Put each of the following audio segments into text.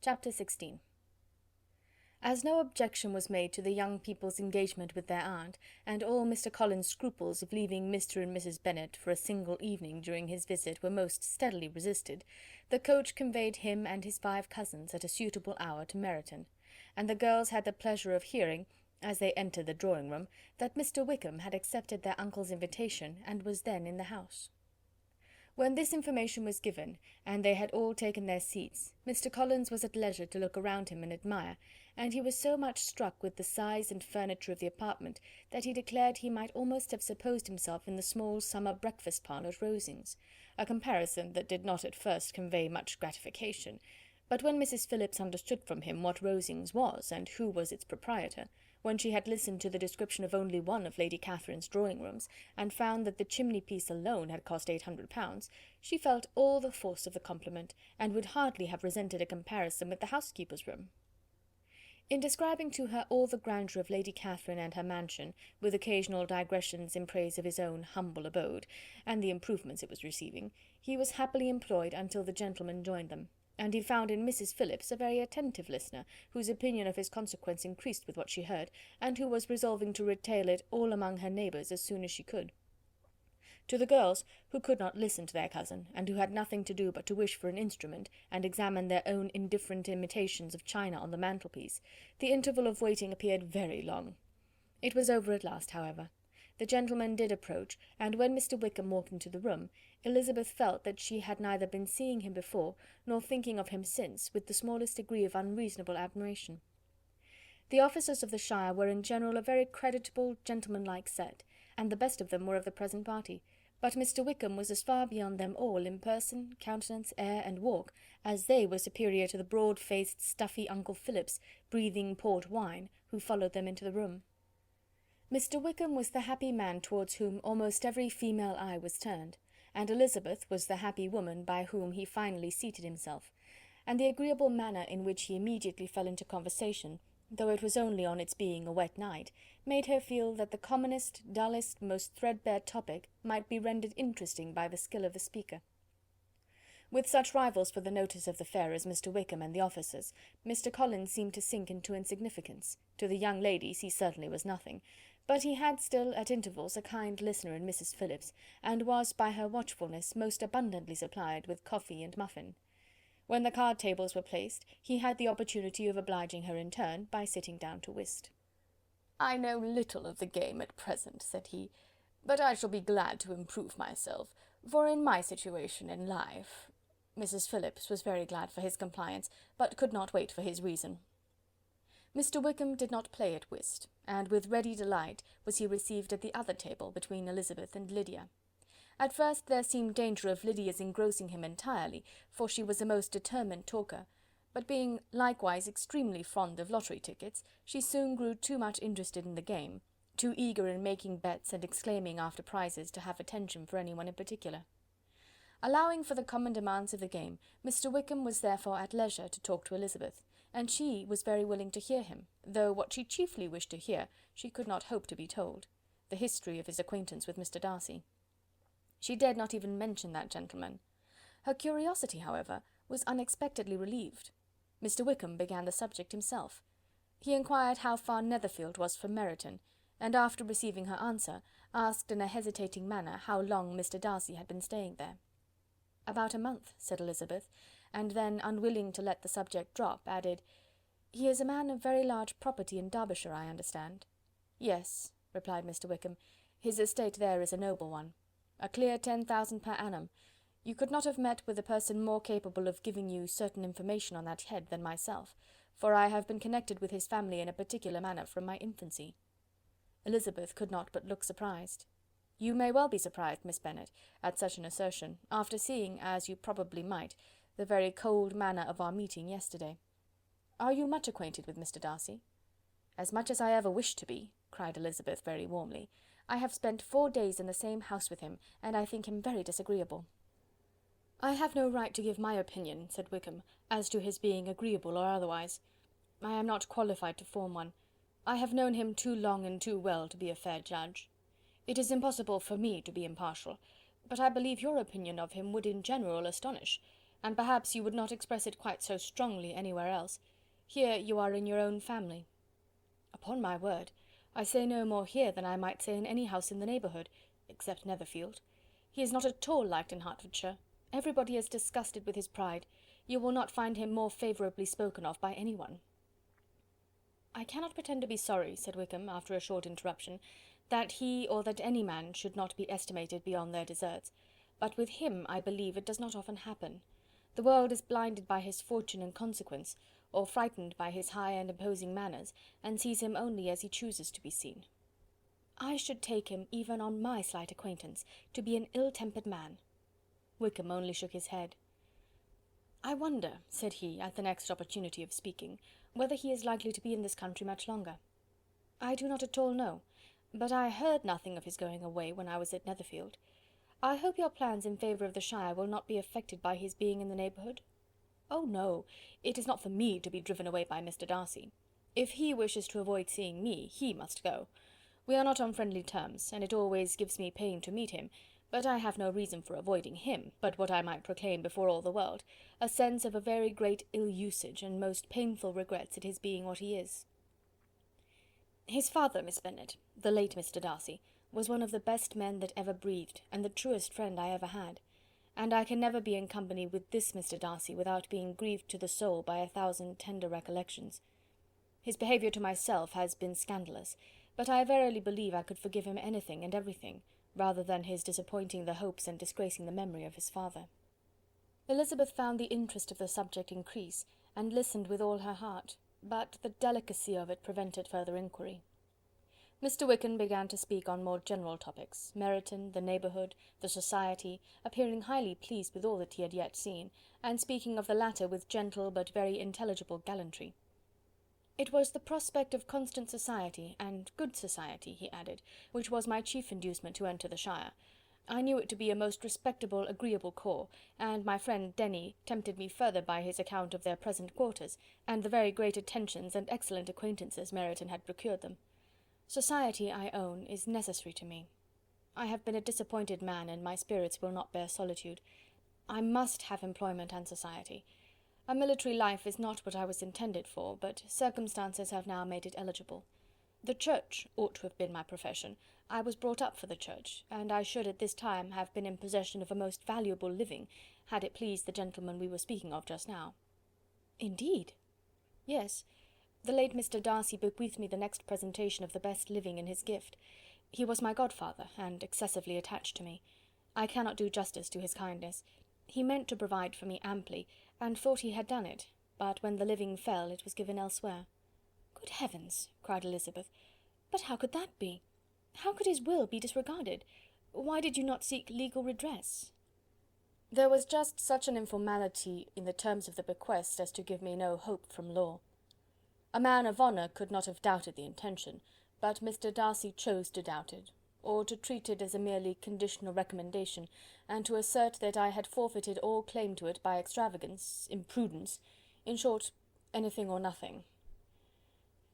Chapter 16. As no objection was made to the young people's engagement with their aunt, and all Mr. Collins's scruples of leaving Mr. and Mrs. Bennet for a single evening during his visit were most steadily resisted, the coach conveyed him and his 5 cousins at a suitable hour to Meryton, and the girls had the pleasure of hearing, as they entered the drawing-room, that Mr. Wickham had accepted their uncle's invitation, and was then in the house. When this information was given, and they had all taken their seats, Mr. Collins was at leisure to look around him and admire, and he was so much struck with the size and furniture of the apartment, that he declared he might almost have supposed himself in the small summer breakfast parlour at Rosings, a comparison that did not at first convey much gratification, but when Mrs. Phillips understood from him what Rosings was, and who was its proprietor, when she had listened to the description of only one of Lady Catherine's drawing-rooms, and found that the chimney-piece alone had cost £800, she felt all the force of the compliment, and would hardly have resented a comparison with the housekeeper's room. In describing to her all the grandeur of Lady Catherine and her mansion, with occasional digressions in praise of his own humble abode, and the improvements it was receiving, he was happily employed until the gentlemen joined them, and he found in Mrs. Phillips a very attentive listener, whose opinion of his consequence increased with what she heard, and who was resolving to retail it all among her neighbours as soon as she could. To the girls, who could not listen to their cousin, and who had nothing to do but to wish for an instrument, and examine their own indifferent imitations of china on the mantelpiece, the interval of waiting appeared very long. It was over at last, however. The gentlemen did approach, and when Mr. Wickham walked into the room, Elizabeth felt that she had neither been seeing him before, nor thinking of him since, with the smallest degree of unreasonable admiration. The officers of the shire were in general a very creditable, gentlemanlike set, and the best of them were of the present party, but Mr. Wickham was as far beyond them all in person, countenance, air, and walk, as they were superior to the broad-faced, stuffy Uncle Phillips, breathing port wine, who followed them into the room. Mr. Wickham was the happy man towards whom almost every female eye was turned, and Elizabeth was the happy woman by whom he finally seated himself, and the agreeable manner in which he immediately fell into conversation, though it was only on its being a wet night, made her feel that the commonest, dullest, most threadbare topic might be rendered interesting by the skill of the speaker. With such rivals for the notice of the fair as Mr. Wickham and the officers, Mr. Collins seemed to sink into insignificance. To the young ladies he certainly was nothing, but he had still at intervals a kind listener in Mrs. Phillips, and was by her watchfulness most abundantly supplied with coffee and muffin. When the card tables were placed, he had the opportunity of obliging her in turn by sitting down to whist. "I know little of the game at present," said he, "but I shall be glad to improve myself, for in my situation in life—" Mrs. Phillips was very glad for his compliance, but could not wait for his reason. Mr. Wickham did not play at whist, and with ready delight was he received at the other table between Elizabeth and Lydia. At first there seemed danger of Lydia's engrossing him entirely, for she was a most determined talker, but being likewise extremely fond of lottery tickets, she soon grew too much interested in the game, too eager in making bets and exclaiming after prizes to have attention for anyone in particular. Allowing for the common demands of the game, Mr. Wickham was therefore at leisure to talk to Elizabeth, and she was very willing to hear him, though what she chiefly wished to hear she could not hope to be told, the history of his acquaintance with Mr. Darcy. She dared not even mention that gentleman. Her curiosity, however, was unexpectedly relieved. Mr. Wickham began the subject himself. He inquired how far Netherfield was from Meryton, and after receiving her answer, asked in a hesitating manner how long Mr. Darcy had been staying there. "About a month," said Elizabeth, and then, unwilling to let the subject drop, added, "He is a man of very large property in Derbyshire, I understand." "Yes," replied Mr. Wickham, "his estate there is a noble one. A clear 10,000 per annum. You could not have met with a person more capable of giving you certain information on that head than myself, for I have been connected with his family in a particular manner from my infancy." Elizabeth could not but look surprised. "You may well be surprised, Miss Bennet, at such an assertion, after seeing, as you probably might, the very cold manner of our meeting yesterday. Are you much acquainted with Mr. Darcy?" "As much as I ever wished to be," cried Elizabeth very warmly. "I have spent 4 days in the same house with him, and I think him very disagreeable." "I have no right to give my opinion," said Wickham, "as to his being agreeable or otherwise. I am not qualified to form one. I have known him too long and too well to be a fair judge. It is impossible for me to be impartial, but I believe your opinion of him would in general astonish, and perhaps you would not express it quite so strongly anywhere else. Here you are in your own family." "Upon my word, I say no more here than I might say in any house in the neighbourhood, except Netherfield. He is not at all liked in Hertfordshire. Everybody is disgusted with his pride. You will not find him more favourably spoken of by any one." "I cannot pretend to be sorry," said Wickham, after a short interruption, "that he or that any man should not be estimated beyond their deserts, but with him, I believe, it does not often happen. The world is blinded by his fortune and consequence, or frightened by his high and imposing manners, and sees him only as he chooses to be seen. I should take him, even on my slight acquaintance, to be an ill-tempered man." Wickham only shook his head. "I wonder," said he, at the next opportunity of speaking, "whether he is likely to be in this country much longer. I do not at all know, but I heard nothing of his going away when I was at Netherfield. I hope your plans in favour of the shire will not be affected by his being in the neighbourhood?" "Oh no, it is not for me to be driven away by Mr. Darcy. If he wishes to avoid seeing me, he must go. We are not on friendly terms, and it always gives me pain to meet him, but I have no reason for avoiding him, but what I might proclaim before all the world, a sense of a very great ill-usage, and most painful regrets at his being what he is. His father, Miss Bennet, the late Mr. Darcy, was one of the best men that ever breathed, and the truest friend I ever had, and I can never be in company with this Mr. Darcy without being grieved to the soul by 1,000 tender recollections. His behaviour to myself has been scandalous, but I verily believe I could forgive him anything and everything, rather than his disappointing the hopes and disgracing the memory of his father." Elizabeth found the interest of the subject increase, and listened with all her heart, but the delicacy of it prevented further inquiry. Mr. Wickham began to speak on more general topics, Meryton, the neighbourhood, the society, appearing highly pleased with all that he had yet seen, and speaking of the latter with gentle but very intelligible gallantry. "It was the prospect of constant society, and good society," he added, "which was my chief inducement to enter the shire. I knew it to be a most respectable, agreeable corps, and my friend Denny tempted me further by his account of their present quarters, and the very great attentions and excellent acquaintances Meryton had procured them. Society, I own, is necessary to me. I have been a disappointed man, and my spirits will not bear solitude. I must have employment and society. A military life is not what I was intended for, but circumstances have now made it eligible. The Church ought to have been my profession. I was brought up for the Church, and I should at this time have been in possession of a most valuable living, had it pleased the gentleman we were speaking of just now." "Indeed?" "Yes. The late Mr. Darcy bequeathed me the next presentation of the best living in his gift. He was my godfather, and excessively attached to me. I cannot do justice to his kindness. He meant to provide for me amply, and thought he had done it, but when the living fell, it was given elsewhere." "Good heavens!" cried Elizabeth, "but how could that be? How could his will be disregarded? Why did you not seek legal redress?" "There was just such an informality in the terms of the bequest as to give me no hope from law. A man of honour could not have doubted the intention, but Mr. Darcy chose to doubt it, or to treat it as a merely conditional recommendation, and to assert that I had forfeited all claim to it by extravagance, imprudence, in short, anything or nothing.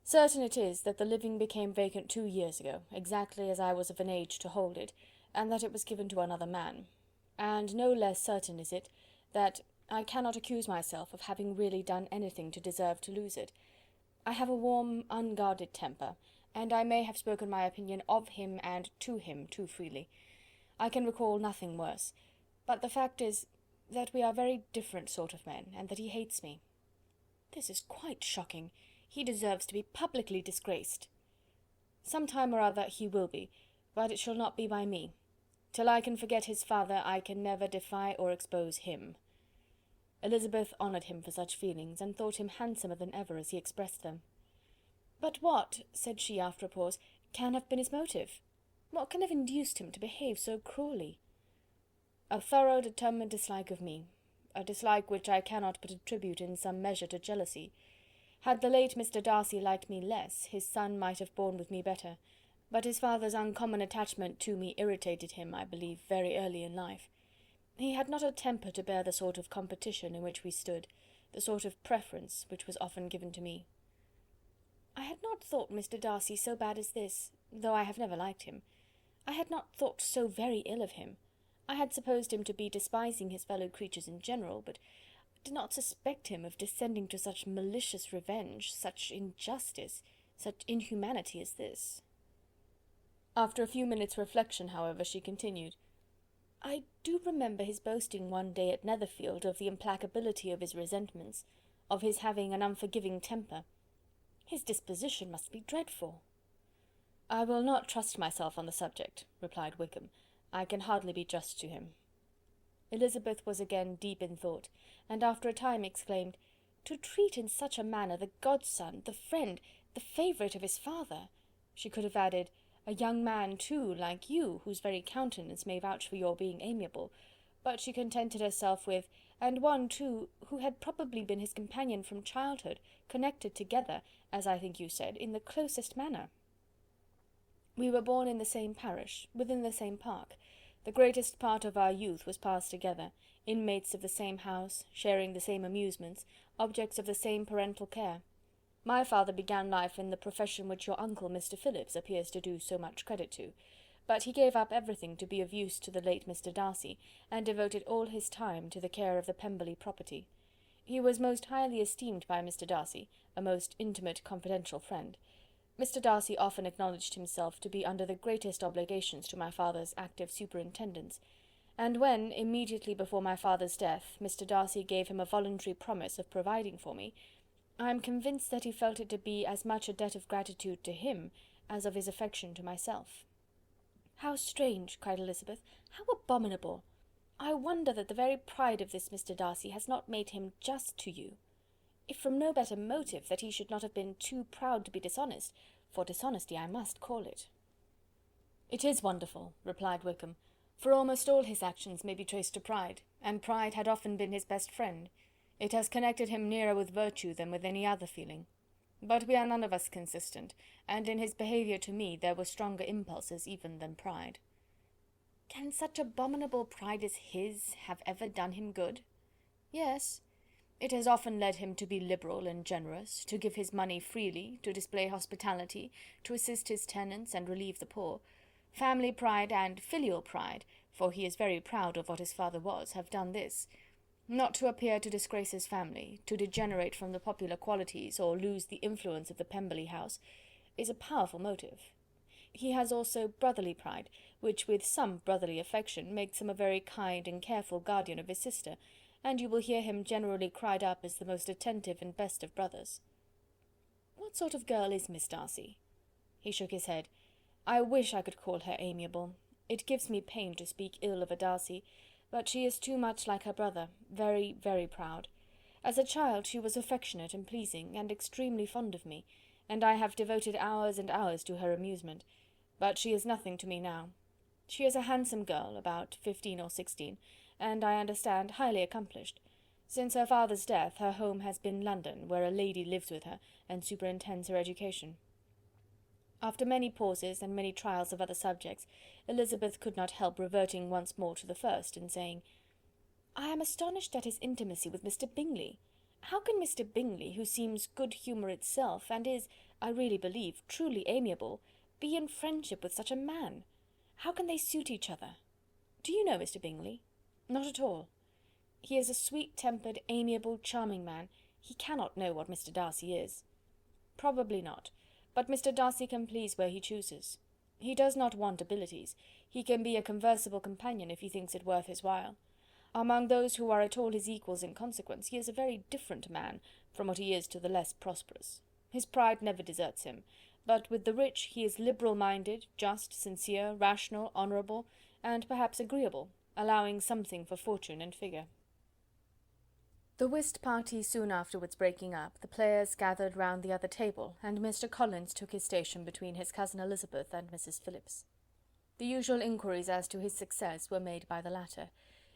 Certain it is that the living became vacant 2 years ago, exactly as I was of an age to hold it, and that it was given to another man. And no less certain is it that I cannot accuse myself of having really done anything to deserve to lose it. I have a warm, unguarded temper, and I may have spoken my opinion of him and to him too freely. I can recall nothing worse, but the fact is that we are very different sort of men, and that he hates me." "This is quite shocking. He deserves to be publicly disgraced." "Some time or other he will be, but it shall not be by me. Till I can forget his father, I can never defy or expose him." Elizabeth honoured him for such feelings, and thought him handsomer than ever as he expressed them. "But what," said she after a pause, "can have been his motive? What can have induced him to behave so cruelly?" "A thorough determined dislike of me, a dislike which I cannot but attribute in some measure to jealousy. Had the late Mr. Darcy liked me less, his son might have borne with me better, but his father's uncommon attachment to me irritated him, I believe, very early in life. He had not a temper to bear the sort of competition in which we stood, the sort of preference which was often given to me." "I had not thought Mr. Darcy so bad as this, though I have never liked him. I had not thought so very ill of him. I had supposed him to be despising his fellow creatures in general, but did not suspect him of descending to such malicious revenge, such injustice, such inhumanity as this." After a few minutes' reflection, however, she continued, "I do remember his boasting one day at Netherfield of the implacability of his resentments, of his having an unforgiving temper. His disposition must be dreadful." "I will not trust myself on the subject," replied Wickham. "I can hardly be just to him." Elizabeth was again deep in thought, and after a time exclaimed, "To treat in such a manner the godson, the friend, the favourite of his father!" She could have added, "a young man too, like you, whose very countenance may vouch for your being amiable," but she contented herself with, "and one too, who had probably been his companion from childhood, connected together, as I think you said, in the closest manner. We were born in the same parish, within the same park. The greatest part of our youth was passed together, inmates of the same house, sharing the same amusements, objects of the same parental care. My father began life in the profession which your uncle, Mr. Phillips, appears to do so much credit to, but he gave up everything to be of use to the late Mr. Darcy, and devoted all his time to the care of the Pemberley property. He was most highly esteemed by Mr. Darcy, a most intimate confidential friend. Mr. Darcy often acknowledged himself to be under the greatest obligations to my father's active superintendence, and when, immediately before my father's death, Mr. Darcy gave him a voluntary promise of providing for me, I am convinced that he felt it to be as much a debt of gratitude to him as of his affection to myself." "How strange!" cried Elizabeth, "how abominable! I wonder that the very pride of this Mr. Darcy has not made him just to you. If from no better motive, that he should not have been too proud to be dishonest, for dishonesty I must call it." "It is wonderful," replied Wickham, "for almost all his actions may be traced to pride, and pride had often been his best friend. It has connected him nearer with virtue than with any other feeling. But we are none of us consistent, and in his behaviour to me there were stronger impulses even than pride." "Can such abominable pride as his have ever done him good?" "Yes. It has often led him to be liberal and generous, to give his money freely, to display hospitality, to assist his tenants and relieve the poor. Family pride and filial pride, for he is very proud of what his father was, have done this. Not to appear to disgrace his family, to degenerate from the popular qualities, or lose the influence of the Pemberley house, is a powerful motive. He has also brotherly pride, which with some brotherly affection makes him a very kind and careful guardian of his sister, and you will hear him generally cried up as the most attentive and best of brothers." "What sort of girl is Miss Darcy?" He shook his head. "I wish I could call her amiable. It gives me pain to speak ill of a Darcy, but she is too much like her brother, very, very proud. As a child she was affectionate and pleasing, and extremely fond of me, and I have devoted hours and hours to her amusement, but she is nothing to me now. She is a handsome girl, about 15 or 16, and, I understand, highly accomplished. Since her father's death, her home has been London, where a lady lives with her, and superintends her education." After many pauses, and many trials of other subjects, Elizabeth could not help reverting once more to the first, and saying, "I am astonished at his intimacy with Mr. Bingley. How can Mr. Bingley, who seems good humour itself, and is, I really believe, truly amiable, be in friendship with such a man? How can they suit each other? Do you know Mr. Bingley?" "Not at all." "He is a sweet-tempered, amiable, charming man. He cannot know what Mr. Darcy is." "Probably not, but Mr. Darcy can please where he chooses. He does not want abilities. He can be a conversible companion if he thinks it worth his while. Among those who are at all his equals in consequence, he is a very different man from what he is to the less prosperous. His pride never deserts him, but with the rich he is liberal-minded, just, sincere, rational, honourable, and perhaps agreeable, allowing something for fortune and figure." The whist party soon afterwards breaking up, the players gathered round the other table, and Mr. Collins took his station between his cousin Elizabeth and Mrs. Phillips. The usual inquiries as to his success were made by the latter.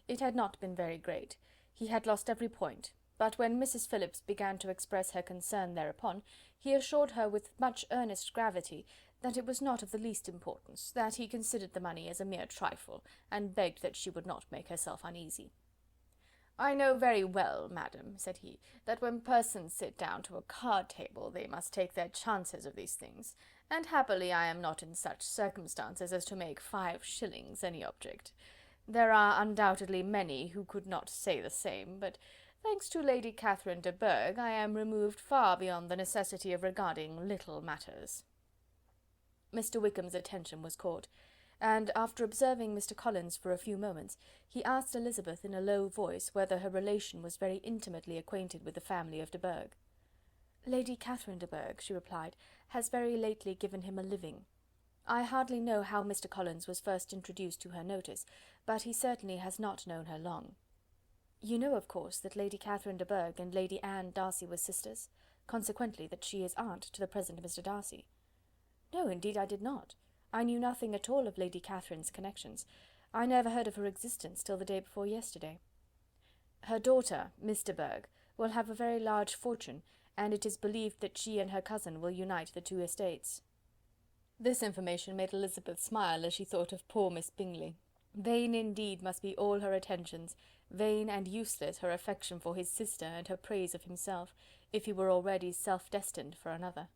It had not been very great. He had lost every point, but when Mrs. Phillips began to express her concern thereupon, he assured her with much earnest gravity that it was not of the least importance, that he considered the money as a mere trifle, and begged that she would not make herself uneasy. "I know very well, madam," said he, "that when persons sit down to a card table they must take their chances of these things, and happily I am not in such circumstances as to make 5 shillings any object. There are undoubtedly many who could not say the same, but Thanks to Lady Catherine de Bourgh, I am removed far beyond the necessity of regarding little matters." Mr. Wickham's attention was caught, and after observing Mr. Collins for a few moments, he asked Elizabeth in a low voice whether her relation was very intimately acquainted with the family of de Bourgh. "Lady Catherine de Bourgh," she replied, "has very lately given him a living. I hardly know how Mr. Collins was first introduced to her notice, but he certainly has not known her long. You know, of course, that Lady Catherine de Bourgh and Lady Anne Darcy were sisters, consequently that she is aunt to the present Mr. Darcy." "No, indeed I did not. I knew nothing at all of Lady Catherine's connections. I never heard of her existence till the day before yesterday." "Her daughter, Miss de Bourgh, will have a very large fortune, and it is believed that she and her cousin will unite the two estates." This information made Elizabeth smile as she thought of poor Miss Bingley. Vain indeed must be all her attentions, vain and useless her affection for his sister and her praise of himself, if he were already self-destined for another.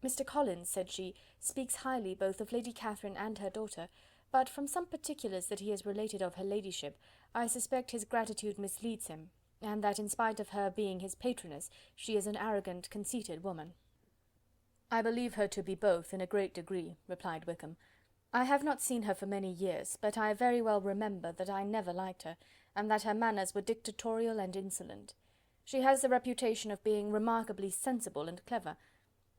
"Mr. Collins," said she, "speaks highly both of Lady Catherine and her daughter, but from some particulars that he has related of her ladyship, I suspect his gratitude misleads him, and that in spite of her being his patroness, she is an arrogant, conceited woman." "I believe her to be both in a great degree," replied Wickham. "I have not seen her for many years, but I very well remember that I never liked her, and that her manners were dictatorial and insolent. She has the reputation of being remarkably sensible and clever,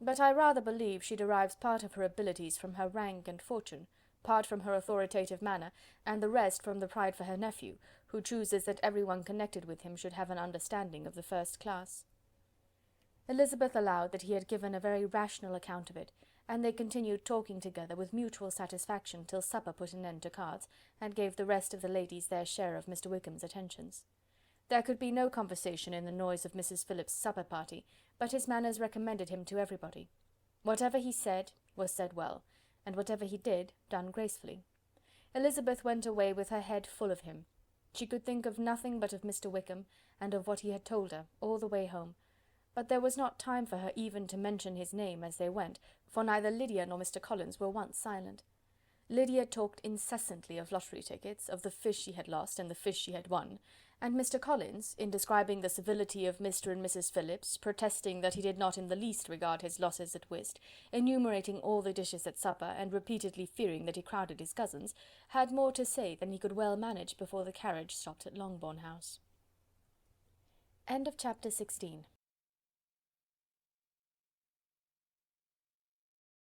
but I rather believe she derives part of her abilities from her rank and fortune, part from her authoritative manner, and the rest from the pride for her nephew, who chooses that every one connected with him should have an understanding of the first class." Elizabeth allowed that he had given a very rational account of it, and they continued talking together with mutual satisfaction till supper put an end to cards, and gave the rest of the ladies their share of Mr. Wickham's attentions. There could be no conversation in the noise of Mrs. Phillips's supper party, but his manners recommended him to everybody. Whatever he said was said well, and whatever he did, done gracefully. Elizabeth went away with her head full of him. She could think of nothing but of Mr. Wickham, and of what he had told her, all the way home, but there was not time for her even to mention his name as they went, for neither Lydia nor Mr. Collins were once silent. Lydia talked incessantly of lottery tickets, of the fish she had lost and the fish she had won, and Mr. Collins, in describing the civility of Mr. and Mrs. Phillips, protesting that he did not in the least regard his losses at whist, enumerating all the dishes at supper, and repeatedly fearing that he crowded his cousins, had more to say than he could well manage before the carriage stopped at Longbourn House. End of chapter 16.